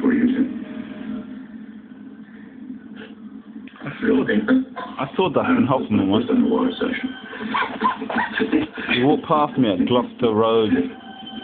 for you, Tim. I saw Dustin Hoffman once. He walked past me at Gloucester Road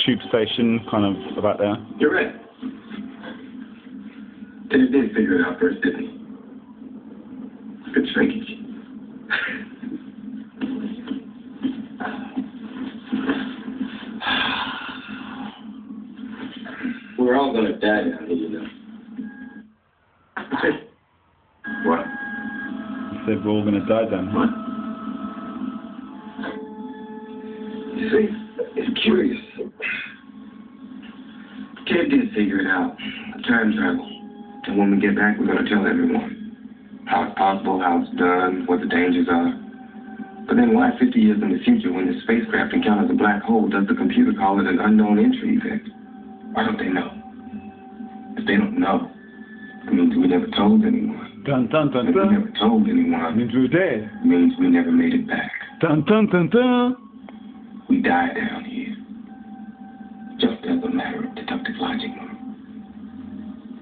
tube station, kind of about there. You're right. Tim did figure it out first, didn't he? Good shrinkage. We're all gonna die down here, you know. What? He said we're all going to die down here. You see, it's curious. Kid did figure it out. Time travel. And when we get back, we're going to tell everyone how it's possible, how it's done, what the dangers are. But then why 50 years in the future, when the spacecraft encounters a black hole, does the computer call it an unknown entry event? Why don't they know? If they don't know, it means we never told anyone. Dun dun dun If we dun. never told anyone, It means we're dead. it means we never made it back. Dun dun dun dun. We died down here. Just as a matter of deductive logic.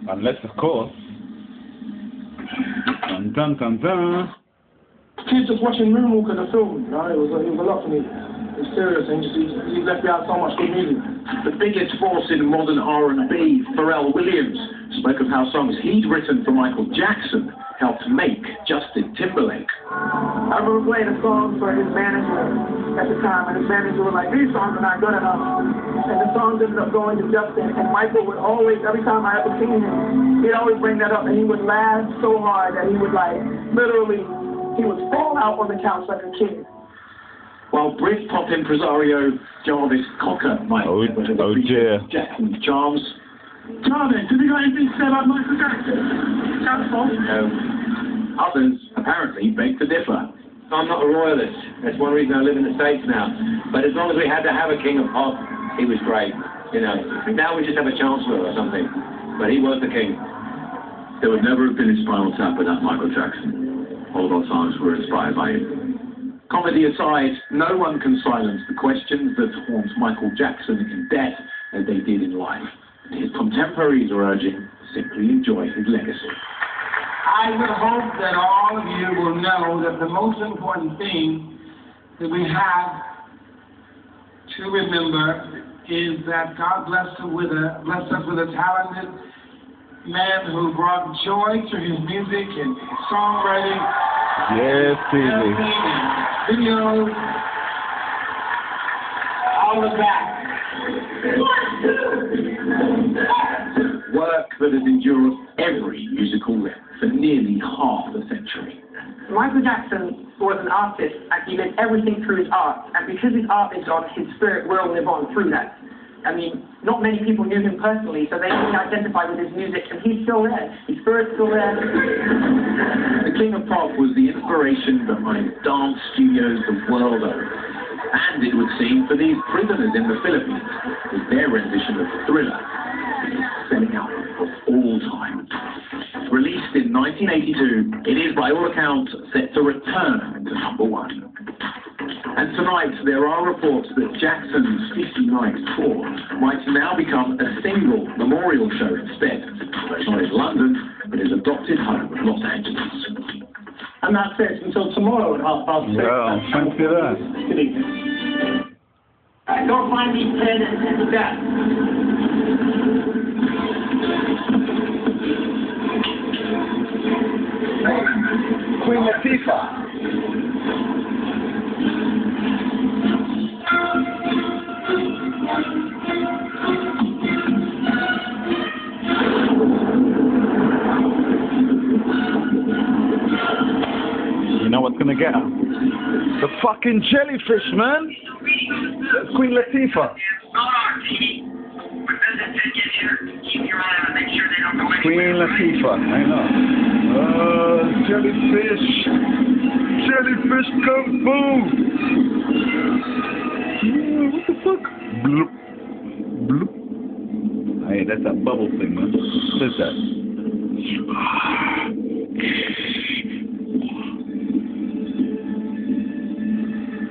Unless, of course. Dun dun dun dun. Kids just watching Moonwalker, the film, you know, it was a lot for me. It's serious, and he left me out so much good music. The biggest force in modern R&B, Pharrell Williams, spoke of how songs he'd written for Michael Jackson helped make Justin Timberlake. I remember playing a song for his manager at the time, and his manager was like, these songs are not good enough. And the songs ended up going to Justin, and Michael would always, every time I ever seen him, he'd always bring that up, and he would laugh so hard that he would literally, he would fall out on the couch like a kid. While Britpop impresario Jarvis Cocker might Oh dear. Jackson's charms. Jarvis, have you got anything to say about Michael Jackson? Others apparently beg to differ. I'm not a royalist. That's one reason I live in the States now. But as long as we had to have a king of pop, he was great. You know, now we just have a chancellor or something. But he was the king. There would never have been a Spinal Tap without Michael Jackson. All of our songs were inspired by him. Comedy aside, no one can silence the questions that haunt Michael Jackson in death as they did in life. His contemporaries are urging, simply enjoy his legacy. I would hope that all of you will know that the most important thing that we have to remember is that God blessed us with a talented man who brought joy to his music and songwriting. Yes, Stevie. Videos, all of that. Work that has endured every musical length for nearly half a century. Michael Jackson was an artist, and he did everything through his art. And because his art is on, his spirit will live on through that. I mean, not many people knew him personally, so they didn't identify with his music, and he's still there. His spirit's still there. The King of Pop was the inspiration behind dance studios the world over. And it would seem for these prisoners in the Philippines, with their rendition of Thriller, selling out for all time. Released in 1982, it is by all accounts set to return to #1. And tonight, there are reports that Jackson's 50-night tour might now become a single memorial show instead. Not in London, but his adopted home of Los Angeles. And that's it until tomorrow at 6:30. Well, fancy that. Good evening. Don't find me dead and death. Queen Latifah. You know what's gonna get her? The fucking jellyfish, man! That's Queen Latifah. Queen Latifah, I know. Jellyfish! Jellyfish kung fu! What the fuck? Bloop. Bloop. Hey, that's that bubble thing, man. What is that?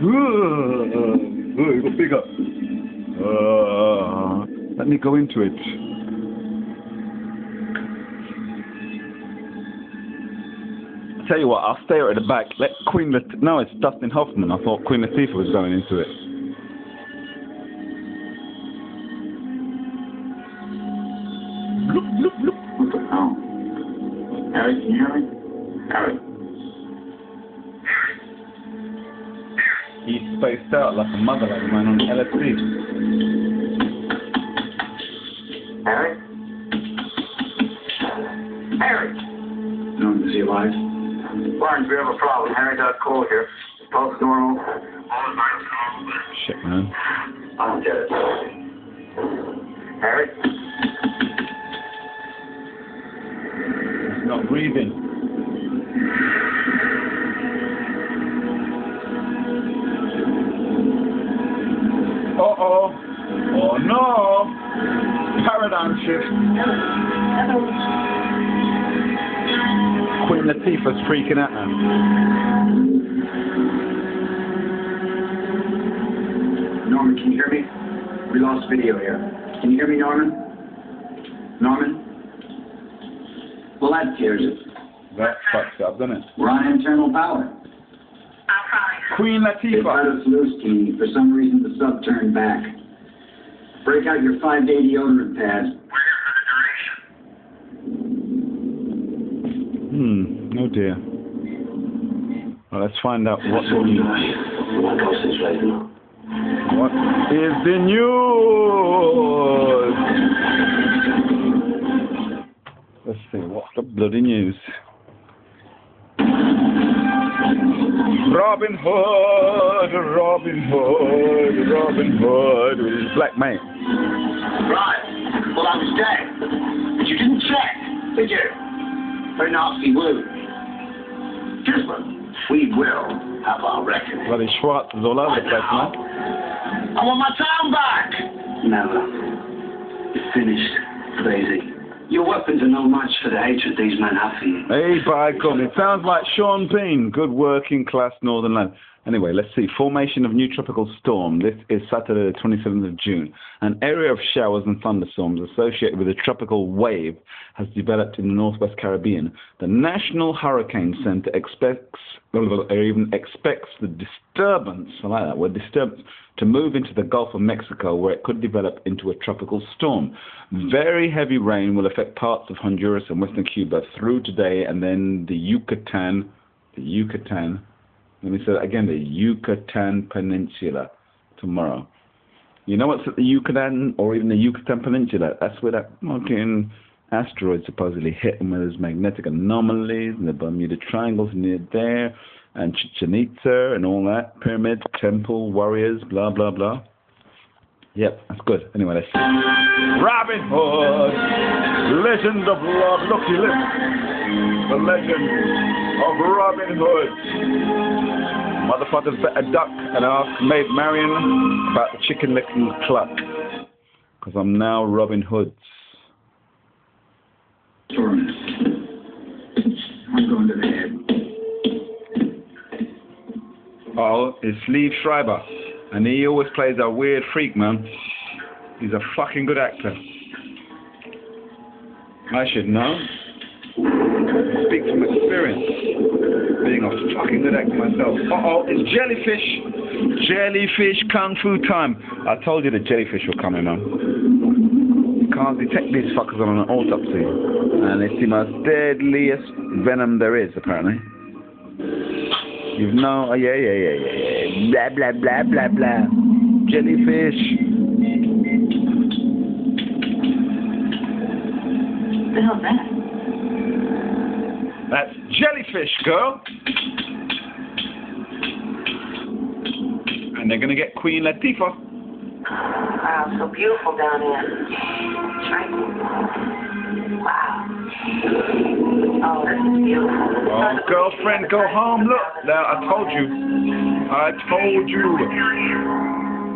You got bigger. Let me go into it. tell you what, I'll stay at the back. Let Queen no, it's Dustin Hoffman. I thought Queen Latifah was going into it. Bloop, bloop, bloop. What the hell? Harry, can you hear me? Harry. He's spaced out like a motherlode man on LSD. Harry? Harry! No, is he alive? Barnes, we have a problem. Harry got a cold here. Pulse normal. All the vitals normal. Shit, man. I don't get it. Harry? He's not breathing. Uh-oh. Oh, no. Paradigm shift. Queen Latifah's freaking out now. Norman, can you hear me? We lost video here. Can you hear me, Norman? Norman? Well, that cures it. That fucks up, doesn't it? We're on internal power. Queen They cut Latifah. us loose, Keeney. For some reason, the sub turned back. Break out your 5-day deodorant pad. Oh dear. Well, let's find out what the news. What is the news? Let's see, what's the bloody news? Robin Hood, Robin Hood, Robin Hood with his black mate. Right. Well, I was dead. But you didn't check, did you? Very nasty wound. Gentlemen, we will have our reckoning. Bloody Schwartz is all over the place, man. I want my town back. Never. You're finished, crazy. Your weapons are no match for the hatred these men have for you. Hey, by God, it sounds like Sean Bean, good working class northern lad. Anyway, let's see. Formation of new tropical storm. This is Saturday, the 27th of June. An area of showers and thunderstorms associated with a tropical wave has developed in the Northwest Caribbean. The National Hurricane Center expects the disturbance, I like that word, disturbance, to move into the Gulf of Mexico, where it could develop into a tropical storm. Very heavy rain will affect parts of Honduras and western Cuba through today, and then the Yucatan, let me say that again, the Yucatan Peninsula tomorrow. You know what's at the Yucatan, or even the Yucatan Peninsula? That's where that fucking asteroid supposedly hit, and where there's magnetic anomalies, and the Bermuda Triangle's near there, and Chichen Itza, and all that. Pyramids, temple, warriors, blah, blah, blah. Yep, that's good. Anyway, let's see. Robin Hood, legend of love. Look, he lives. The legend of Robin Hood. Motherfuckers better duck and ask Maid Marian about the chicken licking cluck. Because I'm now Robin Hood. I'm going to the head. Oh, it's Liev Schreiber. And he always plays a weird freak, man. He's a fucking good actor. I should know. Speak from experience. Being a fucking good actor myself. Uh-oh, it's jellyfish. Jellyfish kung fu time. I told you the jellyfish were coming, man. You can't detect these fuckers on an autopsy. And it's the most deadliest venom there is, apparently. You've no... Oh, yeah. Blah, blah, blah, blah, blah. Jellyfish. What the hell's that? That's jellyfish, girl. And they're going to get Queen Latifah. Wow, so beautiful down here. Right? Wow. Oh, this is beautiful. Oh, girlfriend, go home. Look, now I told you.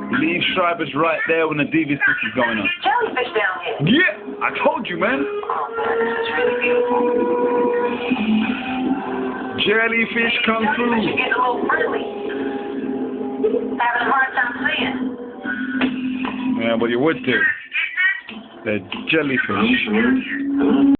Liev Schreiber's right there when the DV6 is going on. Jellyfish down here. Yeah, I told you, man. Oh, man, this is really beautiful. Jellyfish kung fu. Jellyfish are getting a little friendly. Having a hard time seeing. Yeah, well, you would do. They're jellyfish.